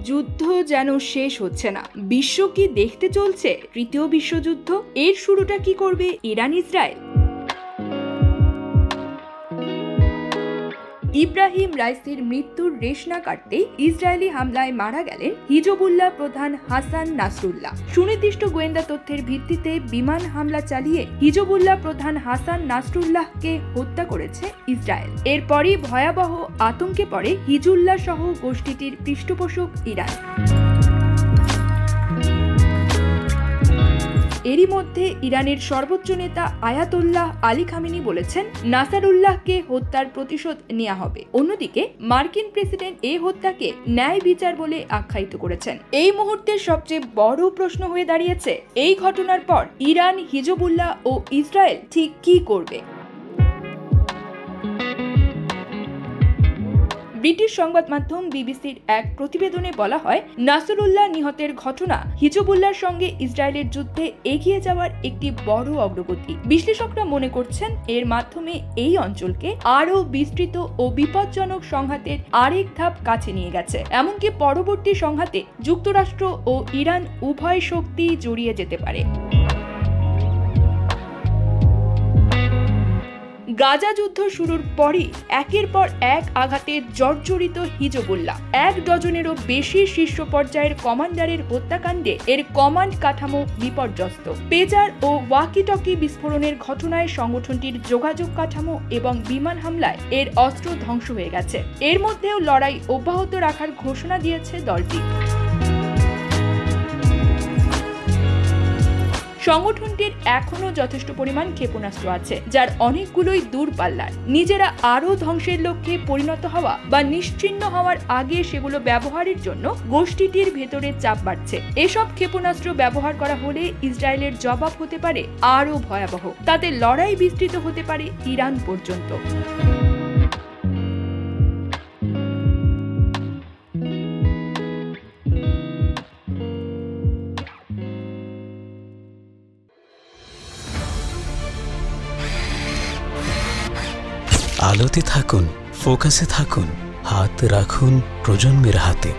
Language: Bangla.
যুদ্ধ যেন শেষ হচ্ছে না। বিশ্ব কি দেখতে চলছে তৃতীয় বিশ্বযুদ্ধ? এর শুরুটা কি করবে ইরান ইসরায়েল? ইব্রাহিম রাইসির মৃত্যুর রেশ না কাটতেই ইসরায়েলি হামলায় মারা গেলেন হিজবুল্লাহ প্রধান হাসান নাসরুল্লাহ। সুনির্দিষ্ট গোয়েন্দা তথ্যের ভিত্তিতে বিমান হামলা চালিয়ে হিজবুল্লাহ প্রধান হাসান নাসরুল্লাহকে হত্যা করেছে ইসরায়েল। এরপরই ভয়াবহ আতঙ্কে পড়ে হিজবুল্লাহ সহ গোষ্ঠীটির পৃষ্ঠপোষক ইরান। এরই মধ্যে ইরানের সর্বোচ্চ নেতা আয়াতোল্লাহ আলী খামেনি বলেছেন নাসারুল্লাহকে হত্যার প্রতিশোধ নেওয়া হবে। অন্যদিকে মার্কিন প্রেসিডেন্ট এই হত্যাকে ন্যায় বিচার বলে আখ্যায়িত করেছেন। এই মুহূর্তের সবচেয়ে বড় প্রশ্ন হয়ে দাঁড়িয়েছে, এই ঘটনার পর ইরান, হিজবুল্লাহ ও ইসরায়েল ঠিক কি করবে? ব্রিটিশ সংবাদ মাধ্যম বিবিসির এক প্রতিবেদনে বলা হয়, নাসরুল্লাহ নিহতের ঘটনা হিজবুল্লাহর সঙ্গে ইসরায়েলের যুদ্ধে এগিয়ে যাওয়ার একটি বড় অগ্রগতি। বিশ্লেষকরা মনে করছেন এর মাধ্যমে এই অঞ্চলকে আরও বিস্তৃত ও বিপজ্জনক সংঘাতের আরেক ধাপ কাছে নিয়ে গেছে। এমনকি পরবর্তী সংঘাতে যুক্তরাষ্ট্র ও ইরান উভয় শক্তি জড়িয়ে যেতে পারে। গাজা যুদ্ধ শুরুর পরই একের পর এক আঘাতে জর্জরিত হিজবুল্লাহ। 1 ডজনেরও বেশি শীর্ষ পর্যায়ের কমান্ডারের হত্যাকাণ্ডে এর কমান্ড কাঠামো বিপর্যস্ত। পেজার ও ওয়াকিটকি বিস্ফোরণের ঘটনায় সংগঠনটির যোগাযোগ কাঠামো এবং বিমান হামলায় এর অস্ত্র ধ্বংস হয়ে গেছে। এর মধ্যেও লড়াই অব্যাহত রাখার ঘোষণা দিয়েছে দলটি। সংগঠনটির এখনো যথেষ্ট পরিমাণ ক্ষেপণাস্ত্র আছে, যার অনেকগুলোই দূরপাল্লার। নিজেরা আরও ধ্বংসের লক্ষ্যে পরিণত হওয়া বা নিশ্চিহ্ন হওয়ার আগে সেগুলো ব্যবহারের জন্য গোষ্ঠীটির ভেতরে চাপ বাড়ছে। এসব ক্ষেপণাস্ত্র ব্যবহার করা হলে ইসরায়েলের জবাব হতে পারে আরও ভয়াবহ। তাতে লড়াই বিস্তৃত হতে পারে ইরান পর্যন্ত। আলোতে থাকুন, ফোকাসে থাকুন, হাত রাখুন প্রজন্মের হাতে।